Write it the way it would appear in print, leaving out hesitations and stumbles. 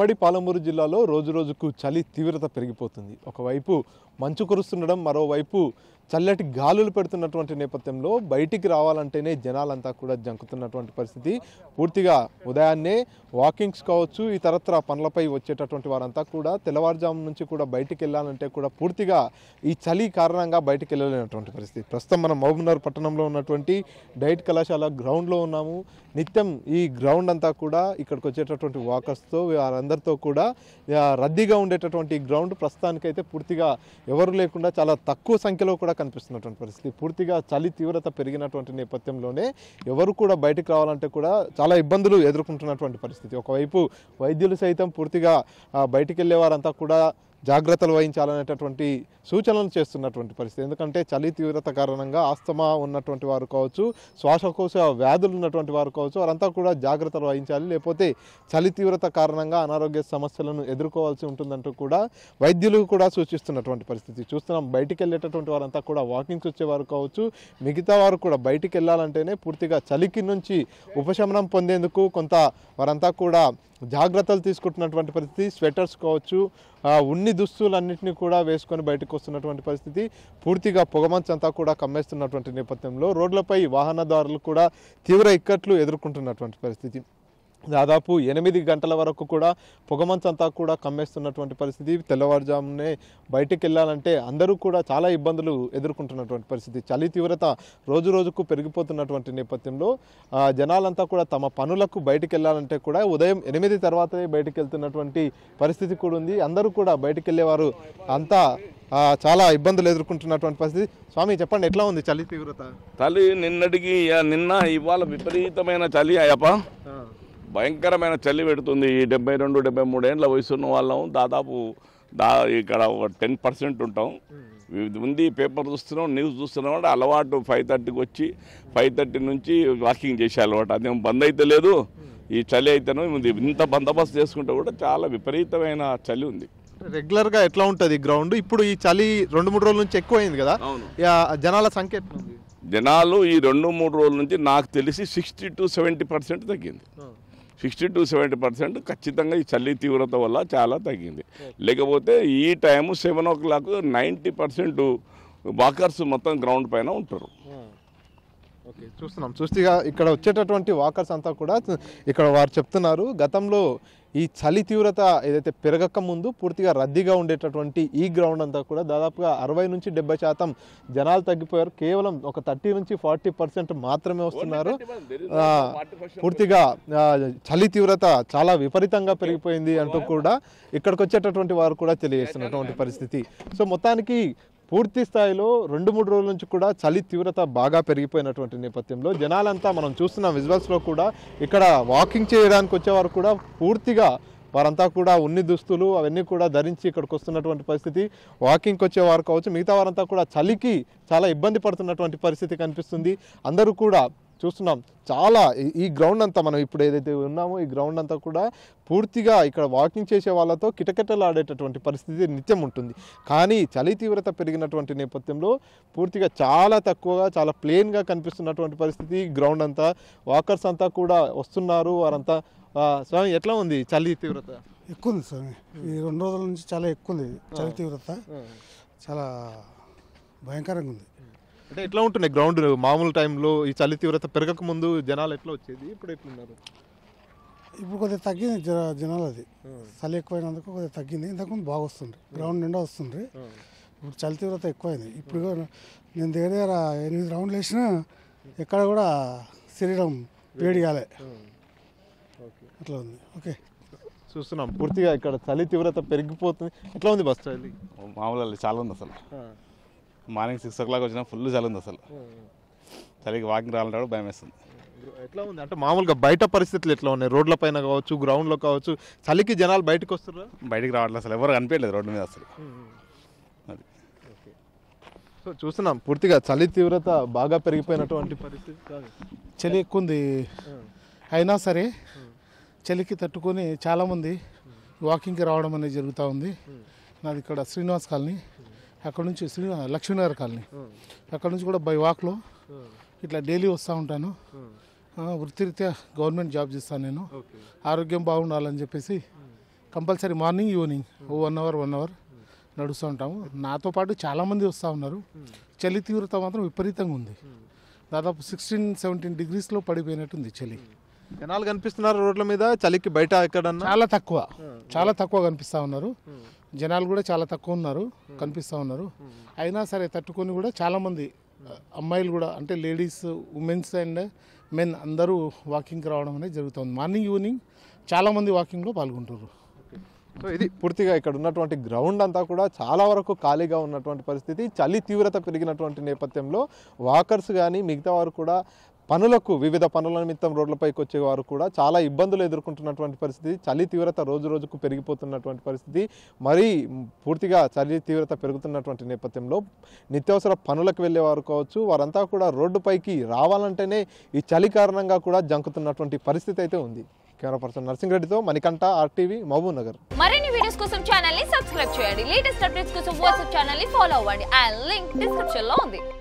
ఉమ్మడి పాలమూరు జిల్లాలో రోజురోజుకు చలి తీవ్రత పెరిగిపోతుంది. ఒకవైపు మంచు కురుస్తుండడం, మరోవైపు చల్లటి గాలులు పెడుతున్నటువంటి నేపథ్యంలో బయటికి రావాలంటేనే జనాలంతా కూడా జంకుతున్నటువంటి పరిస్థితి. పూర్తిగా ఉదయాన్నే వాకింగ్స్ కావచ్చు, ఇతరత్ర పనులపై వచ్చేటటువంటి వారంతా కూడా తెల్లవారుజాము నుంచి కూడా బయటికి వెళ్ళాలంటే కూడా పూర్తిగా ఈ చలి కారణంగా బయటికి వెళ్ళలేనటువంటి పరిస్థితి. ప్రస్తుతం మనం మహబూబ్నగర్ పట్టణంలో ఉన్నటువంటి డైట్ కళాశాల గ్రౌండ్లో ఉన్నాము. నిత్యం ఈ గ్రౌండ్ అంతా కూడా ఇక్కడికి వచ్చేటటువంటి వాకర్స్తో వారందరితో కూడా రద్దీగా ఉండేటటువంటి ఈ గ్రౌండ్ ప్రస్తుతానికైతే పూర్తిగా ఎవరు లేకుండా చాలా తక్కువ సంఖ్యలో కూడా కనిపిస్తున్నటువంటి పరిస్థితి. పూర్తిగా చలి తీవ్రత పెరిగినటువంటి నేపథ్యంలోనే ఎవరు కూడా బయటకు రావాలంటే కూడా చాలా ఇబ్బందులు ఎదుర్కొంటున్నటువంటి పరిస్థితి. ఒకవైపు వైద్యులు సైతం పూర్తిగా బయటికి వెళ్ళే వారంతా కూడా జాగ్రత్తలు వహించాలనేటటువంటి సూచనలు చేస్తున్నటువంటి పరిస్థితి. ఎందుకంటే చలి తీవ్రత కారణంగా ఆస్తమా ఉన్నటువంటి వారు కావచ్చు, శ్వాసకోశ వ్యాధులు ఉన్నటువంటి వారు కావచ్చు, వారంతా కూడా జాగ్రత్తలు వహించాలి, లేకపోతే చలి తీవ్రత కారణంగా అనారోగ్య సమస్యలను ఎదుర్కోవాల్సి ఉంటుందంటూ కూడా వైద్యులు కూడా సూచిస్తున్నటువంటి పరిస్థితి చూస్తున్నాం. బయటికి వెళ్ళేటటువంటి వారంతా కూడా వాకింగ్స్ వచ్చేవారు కావచ్చు, మిగతా వారు కూడా బయటికి వెళ్ళాలంటేనే పూర్తిగా చలికి నుంచి ఉపశమనం పొందేందుకు కొంత వారంతా కూడా జాగ్రత్తలు తీసుకుంటున్నటువంటి పరిస్థితి. స్వెటర్స్ కావచ్చు, ఉన్ని దుస్తులన్నింటినీ కూడా వేసుకొని బయటకు వస్తున్నటువంటి పరిస్థితి. పూర్తిగా పొగమంచు అంతా కూడా కమ్మేస్తున్నటువంటి నేపథ్యంలో రోడ్లపై వాహనదారులు కూడా తీవ్ర ఇక్కట్లు ఎదుర్కొంటున్నటువంటి పరిస్థితి. దాదాపు 8 గంటల వరకు కూడా పొగమంచు అంతా కూడా కమ్మేస్తున్నటువంటి పరిస్థితి. తెల్లవారుజామునే బయటికి వెళ్ళాలంటే అందరూ కూడా చాలా ఇబ్బందులు ఎదుర్కొంటున్నటువంటి పరిస్థితి. చలి తీవ్రత రోజు రోజుకు పెరిగిపోతున్నటువంటి నేపథ్యంలో జనాలంతా కూడా తమ పనులకు బయటికి వెళ్ళాలంటే కూడా ఉదయం 8 తర్వాతే బయటికి వెళ్తున్నటువంటి పరిస్థితి కూడా ఉంది. అందరూ కూడా బయటికి వెళ్ళేవారు అంతా చాలా ఇబ్బందులు ఎదుర్కొంటున్నటువంటి పరిస్థితి. స్వామి చెప్పండి, ఎట్లా ఉంది చలి తీవ్రత? చలి నిన్నటికి నిన్న ఇవాళ విపరీతమైన చలి అయ్యప్ప, భయంకరమైన చలి పెడుతుంది. ఈ 72-73 ఏళ్ళ వయసున్న వాళ్ళం దాదాపు ఇక్కడ 10% ఉంటాం. ఉంది పేపర్ చూస్తున్నాం, న్యూస్ చూస్తున్నాం అంటే అలవాటు 5:30కి వచ్చి 5:30 నుంచి వాకింగ్ చేసే అలవాటు. అదేం బంద్ అయితే లేదు. ఈ చలి అయితేనే ఉంది. ఇంత బందోబస్తు చేసుకుంటే కూడా చాలా విపరీతమైన చలి ఉంది. రెగ్యులర్గా ఎట్లా ఉంటుంది గ్రౌండ్? ఇప్పుడు ఈ చలి 2-3 రోజుల నుంచి ఎక్కువైంది కదా, జనాల సంఖ్య ఎట్లా ఉంది? జనాలు ఈ 2-3 రోజుల నుంచి నాకు తెలిసి 60-70% తగ్గింది. 60-70% ఖచ్చితంగా ఈ చలి తీవ్రత వల్ల చాలా తగ్గింది. లేకపోతే ఈ టైము 7 o'clock 90% వాకర్స్ మొత్తం గ్రౌండ్ పైన ఉంటారు. ఓకే, చూస్తున్నాం. చూస్తేగా ఇక్కడ వచ్చేటటువంటి వాకర్స్ అంతా కూడా ఇక్కడ వారు చెప్తున్నారు, గతంలో ఈ చలి తీవ్రత ఏదైతే పెరగక ముందు పూర్తిగా రద్దీగా ఉండేటటువంటి ఈ గ్రౌండ్ అంతా కూడా దాదాపుగా 60-70% జనాలు తగ్గిపోయారు. కేవలం ఒక 30-40% మాత్రమే వస్తున్నారు. పూర్తిగా చలి తీవ్రత చాలా విపరీతంగా పెరిగిపోయింది అంటూ కూడా ఇక్కడికి వచ్చేటటువంటి వారు కూడా తెలియజేస్తున్నటువంటి పరిస్థితి. సో మొత్తానికి పూర్తి స్థాయిలో 2-3 రోజుల నుంచి కూడా చలి తీవ్రత బాగా పెరిగిపోయినటువంటి నేపథ్యంలో జనాలంతా మనం చూస్తున్న విజువల్స్లో కూడా ఇక్కడ వాకింగ్ చేయడానికి వచ్చేవారు కూడా పూర్తిగా వారంతా కూడా ఉన్ని దుస్తులు అవన్నీ కూడా ధరించి ఇక్కడికి వస్తున్నటువంటి పరిస్థితి. వాకింగ్కి వచ్చేవారు కావచ్చు, మిగతా వారంతా కూడా చలికి చాలా ఇబ్బంది పడుతున్నటువంటి పరిస్థితి కనిపిస్తుంది. అందరూ కూడా చూస్తున్నాం. చాలా ఈ గ్రౌండ్ అంతా మనం ఇప్పుడు ఏదైతే ఉన్నామో ఈ గ్రౌండ్ అంతా కూడా పూర్తిగా ఇక్కడ వాకింగ్ చేసే వాళ్ళతో కిటకిటలాడేటటువంటి పరిస్థితి నిత్యం ఉంటుంది. కానీ చలి తీవ్రత పెరిగినటువంటి నేపథ్యంలో పూర్తిగా చాలా తక్కువగా చాలా ప్లెయిన్గా కనిపిస్తున్నటువంటి పరిస్థితి. గ్రౌండ్ అంతా వాకర్స్ అంతా కూడా వస్తున్నారు. వారంతా స్వామి ఎట్లా ఉంది చలి తీవ్రత? ఎక్కువ ఉంది స్వామి, ఈ 2 రోజుల నుంచి చాలా ఎక్కువ ఉంది చలి తీవ్రత, చాలా భయంకరంగా ఉంది. అంటే ఎట్లా ఉంటున్నాయి గ్రౌండ్ మామూలు టైంలో? ఈ చలి తీవ్రత పెరగక ముందు జనాలు ఎట్లా వచ్చేది, ఇప్పుడు ఎట్లున్నారు? ఇప్పుడు కొద్దిగా తగ్గింది జనాలు, అది చలి ఎక్కువైనందుకు కొద్దిగా తగ్గింది. ఇంతకుముందు బాగా వస్తుంది, గ్రౌండ్ నిండా వస్తుంది. ఇప్పుడు చలి తీవ్రత ఎక్కువైంది. ఇప్పుడు నేను దగ్గర 8 రౌండ్లు వేసినా ఎక్కడ కూడా శరీరం వేడి కాలే, అట్లా ఉంది. ఓకే, చూస్తున్నాం పూర్తిగా ఇక్కడ చలి తీవ్రత పెరిగిపోతుంది. ఎట్లా ఉంది బస్ చలి? మామూలు చాలా ఉంది. అసలు మార్నింగ్ 6 o'clock వచ్చినా ఫుల్ చలి ఉంది. అసలు చలికి వాకింగ్ రావాలంటే భయం వేస్తుంది. ఎట్లా ఉంది అంటే మామూలుగా బయట పరిస్థితులు ఎట్లా ఉన్నాయి? రోడ్ల పైన కావచ్చు, గ్రౌండ్లో కావచ్చు, చలికి జనాలు బయటకు వస్తున్నారు? బయటికి రావట్లేదు, అసలు ఎవరు కనిపించలేదు రోడ్డు మీద అసలు. అది సో చూస్తున్నాం పూర్తిగా చలి తీవ్రత బాగా పెరిగిపోయినటువంటి పరిస్థితి. చలి ఎక్కువ ఉంది, అయినా సరే చలికి తట్టుకొని చాలామంది వాకింగ్కి రావడం అనేది జరుగుతూ ఉంది. నాది ఇక్కడ శ్రీనివాస్ కాలనీ, అక్కడ నుంచి లక్ష్మీనగర్ కాలనీ, అక్కడ నుంచి కూడా బై వాక్లో ఇట్లా డైలీ వస్తూ ఉంటాను. వృత్తిరీత్యా గవర్నమెంట్ జాబ్ చేస్తాను నేను. ఆరోగ్యం బాగుండాలని చెప్పేసి కంపల్సరీ మార్నింగ్ ఈవినింగ్ 1 అవర్ నడుస్తూ ఉంటాము. నాతో పాటు చాలామంది వస్తూ ఉన్నారు. చలి తీవ్రత మాత్రం విపరీతంగా ఉంది. దాదాపు 16-17 డిగ్రీస్లో పడిపోయినట్టుంది చలి. జనాలు కనిపిస్తున్నారు రోడ్ల మీద, చలికి బయట ఎక్కడన్నా చాలా తక్కువ కనిపిస్తూ ఉన్నారు. జనాలు కూడా చాలా తక్కువ ఉన్నారు, కనిపిస్తూ ఉన్నారు. అయినా సరే తట్టుకొని కూడా చాలామంది అమ్మాయిలు కూడా, అంటే లేడీస్, ఉమెన్స్ అండ్ మెన్ అందరూ వాకింగ్కి రావడం అనేది జరుగుతుంది. మార్నింగ్ ఈవినింగ్ చాలామంది వాకింగ్లో పాల్గొంటారు. సో ఇది పూర్తిగా ఇక్కడ ఉన్నటువంటి గ్రౌండ్ అంతా కూడా చాలా వరకు ఖాళీగా ఉన్నటువంటి పరిస్థితి. చలి తీవ్రత పెరిగినటువంటి నేపథ్యంలో వాకర్స్ కానీ మిగతా వారు కూడా వివిధ పనుల నిమిత్తం రోడ్లపైకి వచ్చేవారు కూడా చాలా ఇబ్బందులు ఎదుర్కొంటున్నటువంటి పరిస్థితి. చలి తీవ్రత రోజు రోజుకు పెరిగిపోతున్నటువంటి పరిస్థితి. మరీ పూర్తిగా చలి తీవ్రత పెరుగుతున్నటువంటి నేపథ్యంలో నిత్యావసర పనులకు వెళ్ళేవారు కావచ్చు, వారంతా కూడా రోడ్డుపైకి రావాలంటేనే ఈ చలి కారణంగా కూడా జంకుతున్నటువంటి పరిస్థితి అయితే ఉంది. కెమెరా పర్సన్ నర్సింగ్ రెడ్డితో మణికంఠ, RTV, మహబూబ్ నగర్. మరిన్ని వీడియోస్ కోసం ఛానల్ ని సబ్స్క్రైబ్ చేయండి. లేటెస్ట్ అప్డేట్స్ కోసం వాట్సాప్ ఛానల్ ని ఫాలో అవ్వండి. ఆ లింక్ డిస్క్రిప్షన్ లో ఉంది.